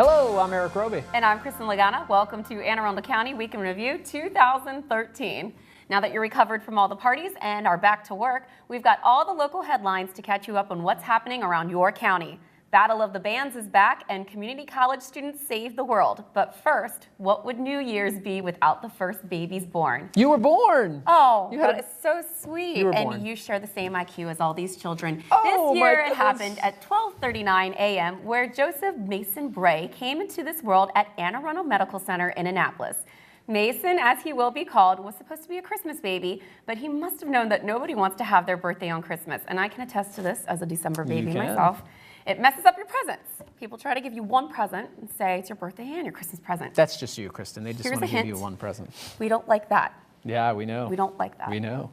Hello, I'm Erik Roby. And I'm Kristin Lagana. Welcome to Anne Arundel County Week in Review 2013. Now that you're recovered from all the parties and are back to work, we've got all the local headlines to catch you up on what's happening around your county. Battle of the Bands is back and community college students save the world. But first, what would New Year's be without the first babies born? You were born! Oh, that is so sweet. You were and born. You share the same IQ as all these children. Oh, this year my it happened at 12:39 a.m. where Joseph Mason Bray came into this world at Anne Arundel Medical Center in Annapolis. Mason, as he will be called, was supposed to be a Christmas baby, but he must have known that nobody wants to have their birthday on Christmas. And I can attest to this as a December baby myself. It messes up your presents. People try to give you one present and say it's your birthday and your Christmas present. That's just you, Kristin. They just Here's want to a give you hint. one present. We don't like that. Yeah, we know. We don't like that. We know.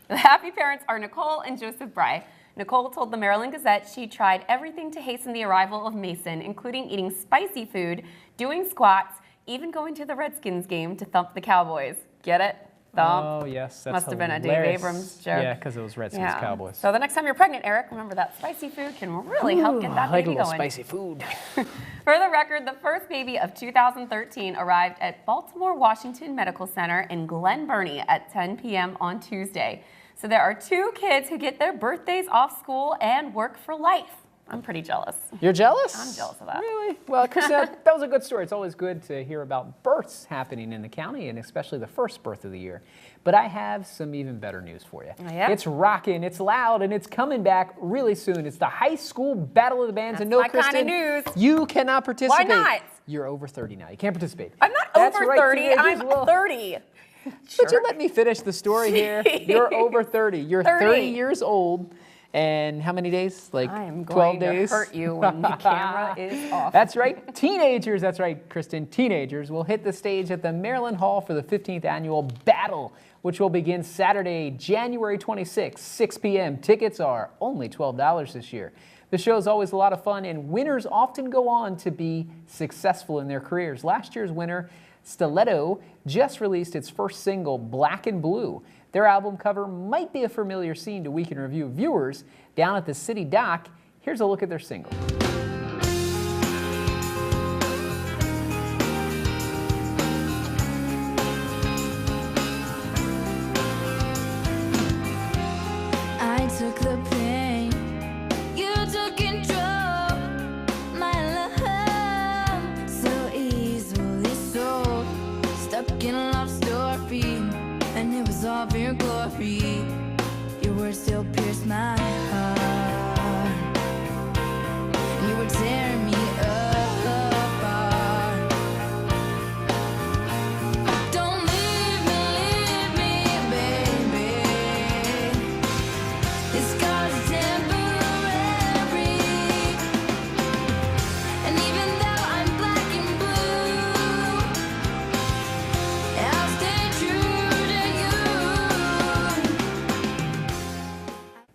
The happy parents are Nicole and Joseph Bray. Nicole told the Maryland Gazette she tried everything to hasten the arrival of Mason, including eating spicy food, doing squats, even going to the Redskins game to thump the Cowboys. Get it? Thump. Oh, yes. That's Must have been a Dave hilarious. Abrams joke. Yeah, because it was Redskins Cowboys. So the next time you're pregnant, Erik, remember that spicy food can really help get that I like baby a little going. spicy food. For the record, the first baby of 2013 arrived at Baltimore Washington Medical Center in Glen Burnie at 10 p.m. on Tuesday. So there are 2 kids who get their birthdays off school and work for life. I'm pretty jealous. You're jealous? I'm jealous of that. Really? Well, Kristin, that was a good story. It's always good to hear about births happening in the county, and especially the first birth of the year. But I have some even better news for you. Oh, yeah? It's rocking, it's loud, and it's coming back really soon. It's the high school battle of the bands. And no, my Kristin, kind of news. you cannot participate. Why not? You're over 30 now. You can't participate. I'm not That's over right, 30. teenagers I'm will. 30. But you let me finish the story here. You're over 30. You're 30 years old. And how many days? Like I am 12 going days? to hurt you when the camera is off. That's right. Teenagers, that's right, Kristin. Teenagers will hit the stage at the Maryland Hall for the 15th annual Battle, which will begin Saturday, January 26, 6 p.m. Tickets are only $12 this year. The show is always a lot of fun, and winners often go on to be successful in their careers. Last year's winner, Siletto, just released its first single, Black and Blue. Their album cover might be a familiar scene to Week in Review viewers. Down at the City Dock, here's a look at their single. I took the pain, you took control. My love, so easily sold. Stuck in a love story, and it was all for your glory. Your words still pierce my heart. You were tearing me apart. Don't leave me, baby. This scar's temporary. And even though I'm black and blue, I'll stay true to you.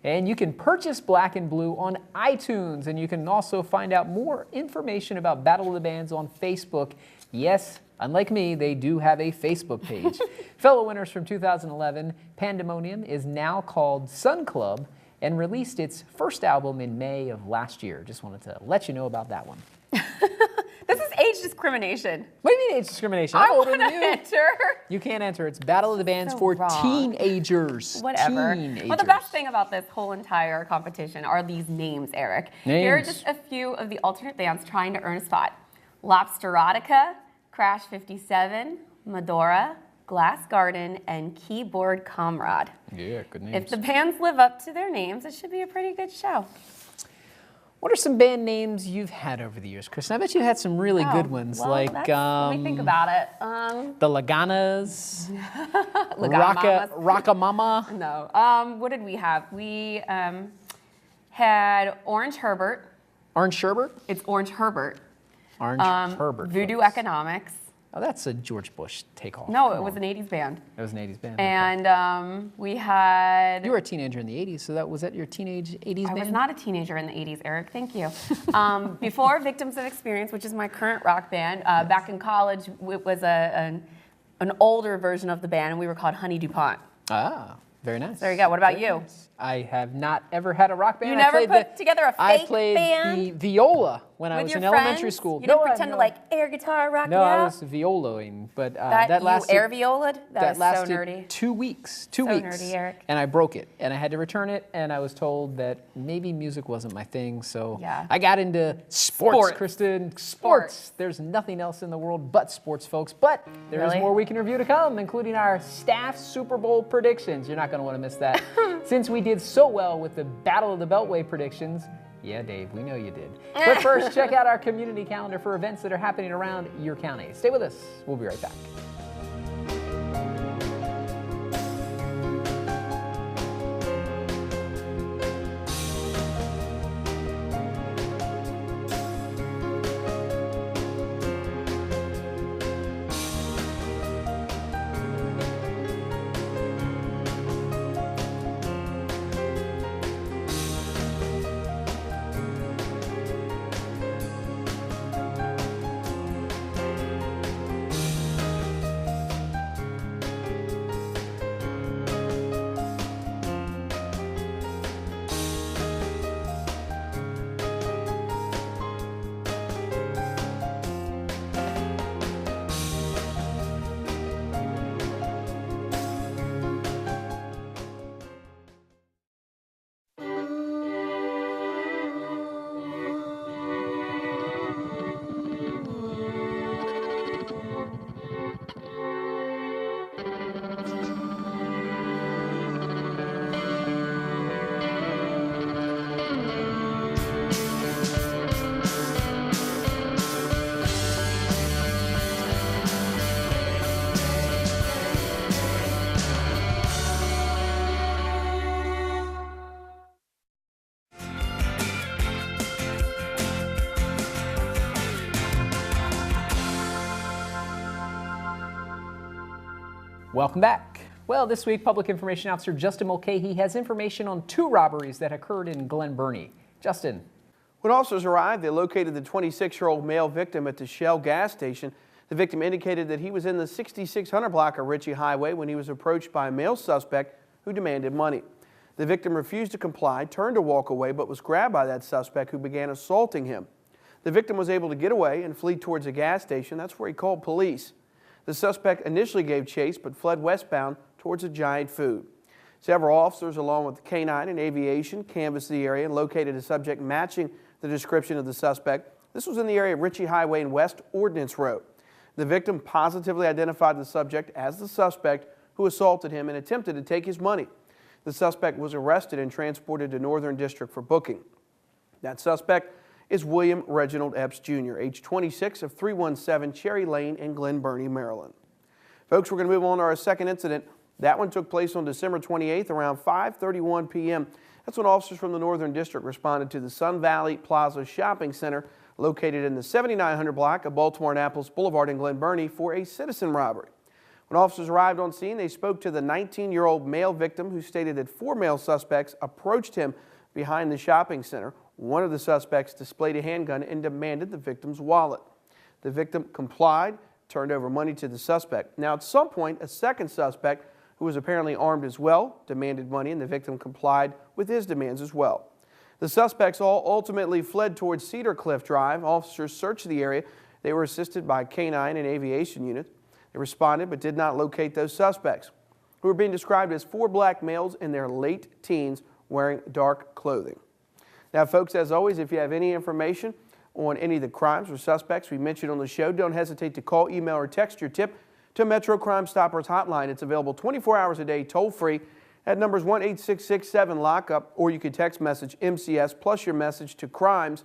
And you can purchase Black and Blue on iTunes, and you can also find out more information about Battle of the Bands on Facebook. Yes, unlike me, they do have a Facebook page. Fellow winners from 2011, Pandemonium is now called Sun Club and released its first album in May of last year. Just wanted to let you know about that one. This is age discrimination. What do you mean age discrimination? I I'm older want than to you. enter. You can't enter. It's Battle of the Bands So for wrong. teenagers. Whatever. Teenagers. Well, the best thing about this whole entire competition are these names, Erik. Here are Names. just a few of the alternate bands trying to earn a spot. Lobsterotica, Crash 57, Medora, Glass Garden, and Keyboard Comrade. Yeah, good names. If the bands live up to their names, it should be a pretty good show. What are some band names you've had over the years, Kristin? I bet you had some really good ones, Well, like let me think about it. the Laganas, Lagana Rocka Mama. No. What did we have? We had Orange Herbert. Orange Sherbert? It's Orange Herbert. Orange Herbert. Voodoo folks. Economics. Oh, that's a George Bush takeoff. No, Come it was on. an 80s band. It was an 80s band. okay. And we had... You were a teenager in the 80s, so was that your teenage 80s I band? was not a teenager in the 80s, Erik. Thank you. Before Victims of Experience, which is my current rock band, back in college, it was an older version of the band, and we were called Honey DuPont. Ah, very nice. There you go. What about you? Nice. I have not ever had a rock band. You never put together a fake I played band? the viola when I With was your in elementary friends? school. You didn't pretend to like air guitar rock No, it out? I was violaing, but that that lasted. You air viola'd? That is lasted so nerdy. 2 weeks. So nerdy, Eric. And I broke it, and I had to return it, and I was told that maybe music wasn't my thing, so Yeah. I got into sports, Sports. Kristen. Sports. There's nothing else in the world but sports, folks. But there's Really? more Week in Review to come, including our staff Super Bowl predictions. You're not going to want to miss that. Since we did so well with the Battle of the Beltway predictions. Yeah, Dave, we know you did. But first, check out our community calendar for events that are happening around your county. Stay with us. We'll be right back. Welcome back. Well, this week, Public Information Officer Justin Mulcahy has information on 2 robberies that occurred in Glen Burnie. Justin. When officers arrived, they located the 26-year-old male victim at the Shell gas station. The victim indicated that he was in the 6600 block of Ritchie Highway when he was approached by a male suspect who demanded money. The victim refused to comply, turned to walk away, but was grabbed by that suspect who began assaulting him. The victim was able to get away and flee towards a gas station. That's where he called police. The suspect initially gave chase but fled westbound towards a Giant Food. Several officers, along with K-9 and Aviation, canvassed the area and located a subject matching the description of the suspect. This was in the area of Ritchie Highway and West Ordnance Road. The victim positively identified the subject as the suspect who assaulted him and attempted to take his money. The suspect was arrested and transported to Northern District for booking. That suspect is William Reginald Epps Jr., age 26, of 317 Cherry Lane in Glen Burnie, Maryland. Folks, we're going to move on to our second incident. That one took place on December 28th around 5:31 p.m. That's when officers from the Northern District responded to the Sun Valley Plaza Shopping Center located in the 7900 block of Baltimore Annapolis Boulevard in Glen Burnie for a citizen robbery. When officers arrived on scene, they spoke to the 19-year-old male victim who stated that 4 male suspects approached him behind the shopping center. One of the suspects displayed a handgun and demanded the victim's wallet. The victim complied, turned over money to the suspect. Now, at some point, a second suspect, who was apparently armed as well, demanded money, and the victim complied with his demands as well. The suspects all ultimately fled towards Cedar Cliff Drive. Officers searched the area. They were assisted by K-9 and Aviation units. They responded but did not locate those suspects, who were being described as 4 black males in their late teens wearing dark clothing. Now, folks, as always, if you have any information on any of the crimes or suspects we mentioned on the show, don't hesitate to call, email, or text your tip to Metro Crime Stoppers hotline. It's available 24 hours a day, toll-free, at numbers 1-866-7-LOCK-UP, or you can text message MCS plus your message to crimes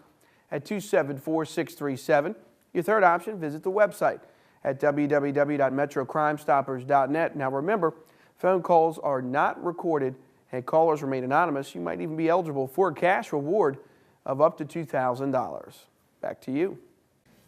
at 274-637. Your third option, visit the website at www.metrocrimestoppers.net. Now, remember, phone calls are not recorded and callers remain anonymous. You might even be eligible for a cash reward of up to $2,000. Back to you.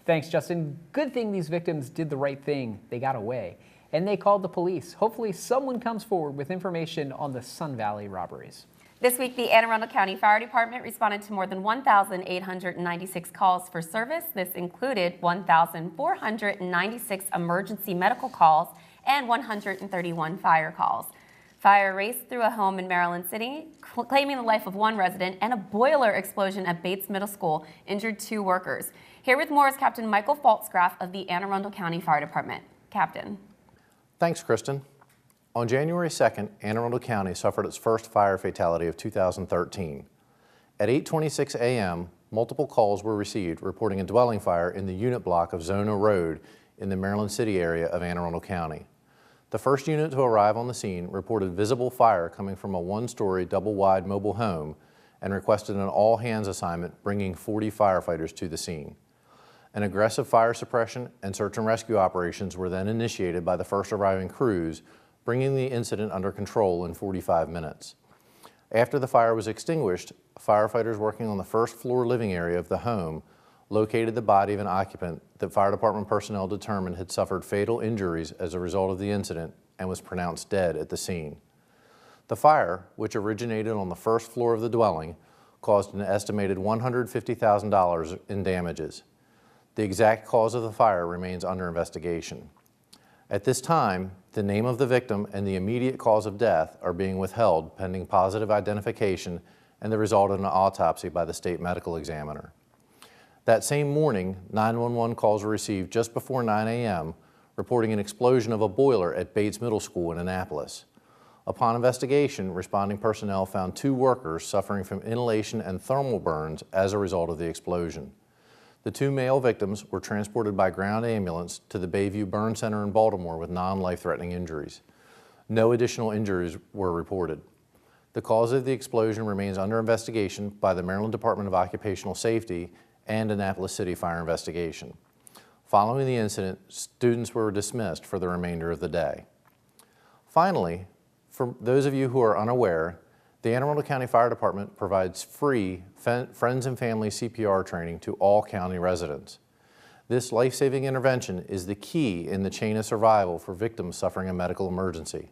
Thanks, Justin. Good thing these victims did the right thing. They got away. And they called the police. Hopefully someone comes forward with information on the Sun Valley robberies. This week, the Anne Arundel County Fire Department responded to more than 1,896 calls for service. This included 1,496 emergency medical calls and 131 fire calls. Fire raced through a home in Maryland City, claiming the life of one resident, and a boiler explosion at Bates Middle School injured 2 workers. Here with more is Captain Michael Pfaltzgraff of the Anne Arundel County Fire Department. Captain. Thanks, Kristen. On January 2nd, Anne Arundel County suffered its first fire fatality of 2013. At 8:26 a.m., multiple calls were received reporting a dwelling fire in the unit block of Zona Road in the Maryland City area of Anne Arundel County. The first unit to arrive on the scene reported visible fire coming from a 1-story double-wide mobile home and requested an all-hands assignment bringing 40 firefighters to the scene. An aggressive fire suppression and search and rescue operations were then initiated by the first arriving crews, bringing the incident under control in 45 minutes. After the fire was extinguished, firefighters working on the first floor living area of the home located the body of an occupant that fire department personnel determined had suffered fatal injuries as a result of the incident and was pronounced dead at the scene. The fire, which originated on the first floor of the dwelling, caused an estimated $150,000 in damages. The exact cause of the fire remains under investigation. At this time, the name of the victim and the immediate cause of death are being withheld pending positive identification and the result of an autopsy by the state medical examiner. That same morning, 911 calls were received just before 9 a.m. reporting an explosion of a boiler at Bates Middle School in Annapolis. Upon investigation, responding personnel found 2 workers suffering from inhalation and thermal burns as a result of the explosion. The 2 male victims were transported by ground ambulance to the Bayview Burn Center in Baltimore with non-life-threatening injuries. No additional injuries were reported. The cause of the explosion remains under investigation by the Maryland Department of Occupational Safety and Annapolis City Fire Investigation. Following the incident, students were dismissed for the remainder of the day. Finally, for those of you who are unaware, the Anne Arundel County Fire Department provides free friends and family CPR training to all county residents. This life-saving intervention is the key in the chain of survival for victims suffering a medical emergency.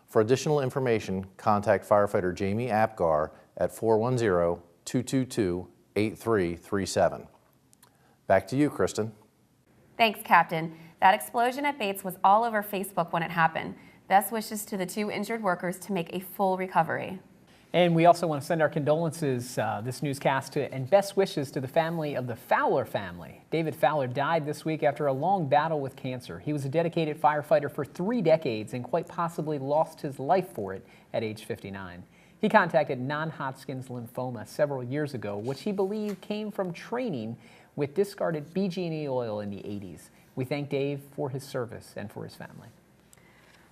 For additional information, contact firefighter Jamie Apgar at 410-222-8337. Back to you, Kristen. Thanks, Captain. That explosion at Bates was all over Facebook when it happened. Best wishes to the 2 injured workers to make a full recovery. And we also want to send our condolences, this newscast, and best wishes to the family of the Fowler family. David Fowler died this week after a long battle with cancer. He was a dedicated firefighter for 3 decades and quite possibly lost his life for it at age 59. He contacted non-Hodgkin's lymphoma several years ago, which he believed came from training with discarded BG&E oil in the 80s. We thank Dave for his service and for his family.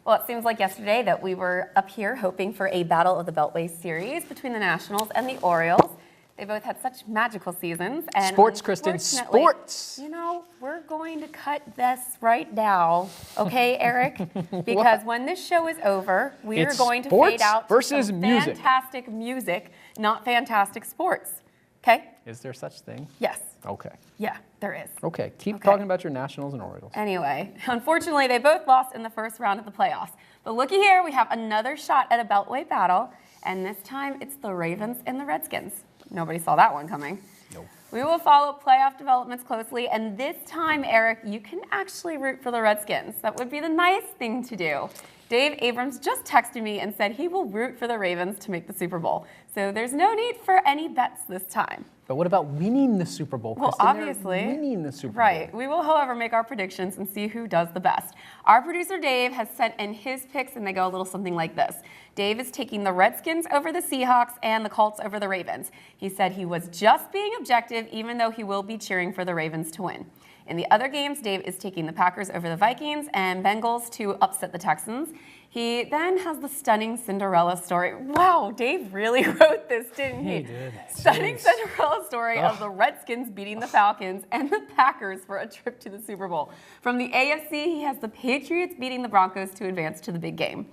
Well, it seems like yesterday that we were up here hoping for a Battle of the Beltway series between the Nationals and the Orioles. They both had such magical seasons. And sports, Kristen, sports. You know, we're going to cut this right now, okay, Eric? Because when this show is over, we are going to fade out to some fantastic music, not fantastic sports. Okay? Is there such thing? Yes. Okay. Yeah, there is. Okay, keep talking about your Nationals and Orioles. Anyway, unfortunately, they both lost in the first round of the playoffs. But looky here, we have another shot at a Beltway battle, and this time it's the Ravens and the Redskins. Nobody saw that one coming. Nope. We will follow playoff developments closely, and this time, Eric, you can actually root for the Redskins. That would be the nice thing to do. Dave Abrams just texted me and said he will root for the Ravens to make the Super Bowl. So there's no need for any bets this time. But what about winning the Super Bowl, Well, Kristen? obviously. They're winning the Super Bowl. Right. We will, however, make our predictions and see who does the best. Our producer, Dave, has sent in his picks, and they go a little something like this. Dave is taking the Redskins over the Seahawks and the Colts over the Ravens. He said he was just being objective, even though he will be cheering for the Ravens to win. In the other games, Dave is taking the Packers over the Vikings and Bengals to upset the Texans. He then has the stunning Cinderella story. Wow, Dave really wrote this, didn't he? He did. Stunning Cinderella story of the Redskins beating the Falcons and the Packers for a trip to the Super Bowl. From the AFC, he has the Patriots beating the Broncos to advance to the big game.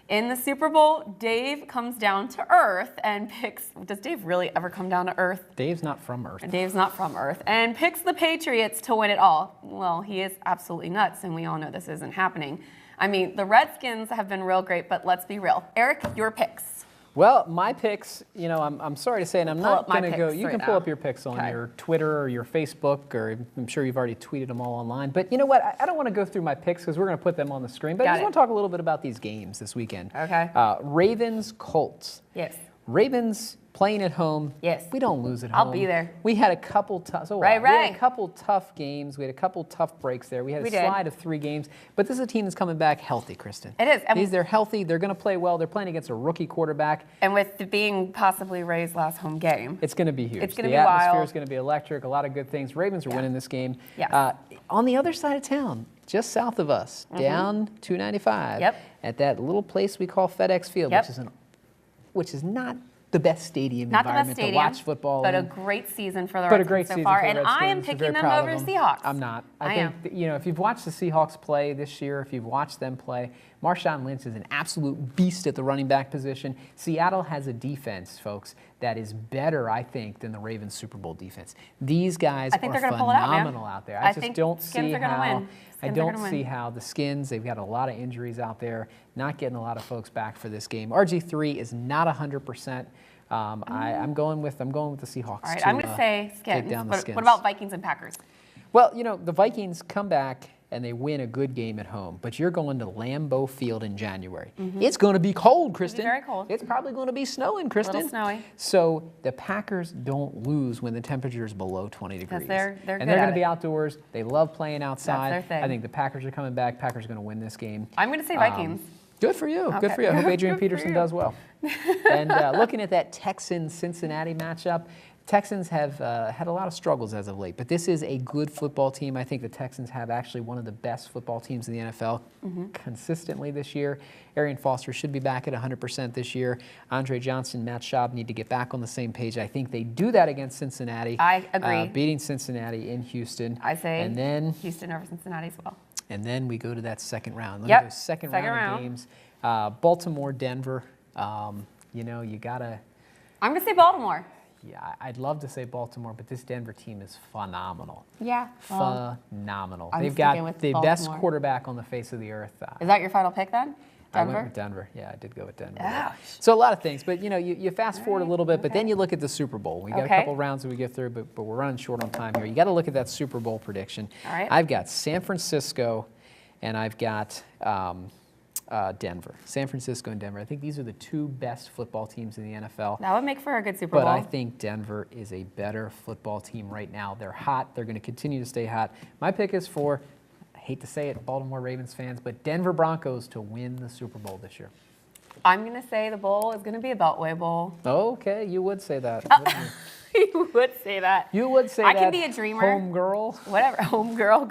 In the Super Bowl, Dave comes down to earth and picks, does Dave really ever come down to earth? Dave's not from Earth. Dave's not from Earth, and picks the Patriots to win it all. Well, he is absolutely nuts, and we all know this isn't happening. I mean, the Redskins have been real great, but let's be real. Eric, your picks. Well, my picks, you know, I'm sorry to say, and I'm Pull not up my going to go. picks You right can pull now. up your picks on Okay. your Twitter or your Facebook, or I'm sure you've already tweeted them all online. But you know what? I don't want to go through my picks because we're going to put them on the screen. But I Got just it. want to talk a little bit about these games this weekend. Okay. Ravens, Colts. Yes. Ravens playing at home. Yes. We don't lose at I'll home. be there. We had a couple tough. So Right, what? We had right. a couple tough games. We had a couple tough breaks there. We had a We did. slide of 3 games. But this is a team that's coming back healthy, Kristen. It is. And- They're healthy. They're going to play well. They're playing against a rookie quarterback. And with it being possibly Ray's last home game. It's going to be huge. It's gonna the be atmosphere wild. is going to be electric. A lot of good things. Ravens are winning this game. Yes. On the other side of town, just south of us, down 295, Yep. at that little place we call FedEx Field, Yep. which is not the best stadium Not the best environment stadium, to watch football but a in. great season for the But a Redskins great so season far. for the And I Redskins. am We're picking very them proud of over the them. Seahawks. I'm not. I think am. that, you know, if you've watched the Seahawks play this year, if you've watched them play, Marshawn Lynch is an absolute beast at the running back position. Seattle has a defense, folks, that is better, I think, than the Ravens Super Bowl defense. These guys I think are they're gonna pull it out, man. phenomenal out there. I I just think don't Skins see are gonna how. win. I Skins are don't gonna see win. how the Skins. They've got a lot of injuries out there. Not getting a lot of folks back for this game. RG3 is not 100%. I'm going with the Seahawks. All right, to, I'm going to say Skins. take down the Skins. What about Vikings and Packers? Well, you know, the Vikings come back and they win a good game at home, but you're going to Lambeau Field in January. It's going to be cold, Kristen. very cold. It's probably going to be snowing, Kristen. snowy. So the Packers don't lose when the temperature is below 20 degrees. they're and good they're at going to be it. outdoors. They love playing outside. their thing. I think the Packers are coming back. Packers are going to win this game. I'm going to say Vikings. Good for you. Good Okay. for you. I hope Adrian Good for Peterson you. does well. And looking at that Texans-Cincinnati matchup, Texans have had a lot of struggles as of late, but this is a good football team. I think the Texans have actually one of the best football teams in the NFL consistently this year. Arian Foster should be back at 100% this year. Andre Johnson, Matt Schaub need to get back on the same page. I think they do that against Cincinnati. I agree. Beating Cincinnati in Houston. I say And then Houston over Cincinnati as well. we go to that second round. Look Yep, at those second second round round. of games. Baltimore, Denver. You know, you gotta. I'm going to say Baltimore. Yeah, I'd love to say Baltimore, but this Denver team is phenomenal. Yeah. Phenomenal. I'm They've sticking got with the best Baltimore. quarterback on the face of the earth. Is that your final pick then? I Denver? went with Denver. Yeah, I did go with Denver. Ouch. So a lot of things, but you know, you fast forward a little bit, but then you look at the Super Bowl. We got a Okay. couple rounds that we get through, but we're running short on time here. You got to look at that Super Bowl prediction. All right. I've got San Francisco, and I've got Denver. San Francisco and Denver. I think these are the 2 best football teams in the NFL. That would make for a good Super Bowl. But I think Denver is a better football team right now. They're hot. They're going to continue to stay hot. My pick is for, I hate to say it, Baltimore Ravens fans, but Denver Broncos to win the Super Bowl this year. I'm going to say the bowl is going to be a Beltway Bowl. Okay, you would say that. wouldn't you? You would say that. You would say I that. can be a dreamer. Home girl. Whatever. Home girl.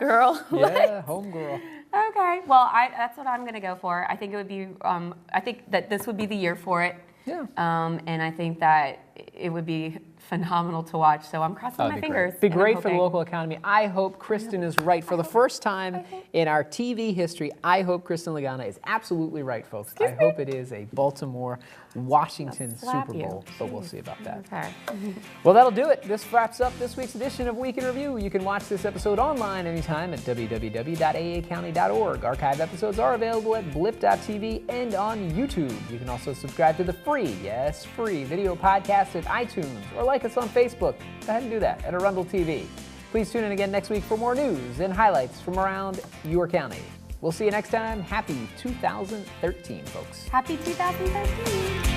Yeah, home girl. Okay. Well, that's what I'm going to go for. I think it would be. I think that this would be the year for it. Yeah. And I think that it would be phenomenal to watch. So I'm crossing my fingers. Be and I'm great for the hoping. local economy. I hope Kristen is right for the first time in our TV history. I hope Kristen Lagana is absolutely right, folks. I hope it is a Baltimore-Washington slap Super you. Bowl, but we'll see about that. Okay. Well, that'll do it. This wraps up this week's edition of Week in Review. You can watch this episode online anytime at www.aacounty.org. Archived episodes are available at blip.tv and on YouTube. You can also subscribe to the free video podcast at iTunes or like us on Facebook. Go ahead and do that at Arundel TV. Please tune in again next week for more news and highlights from around your county. We'll see you next time. Happy 2013, folks. Happy 2013.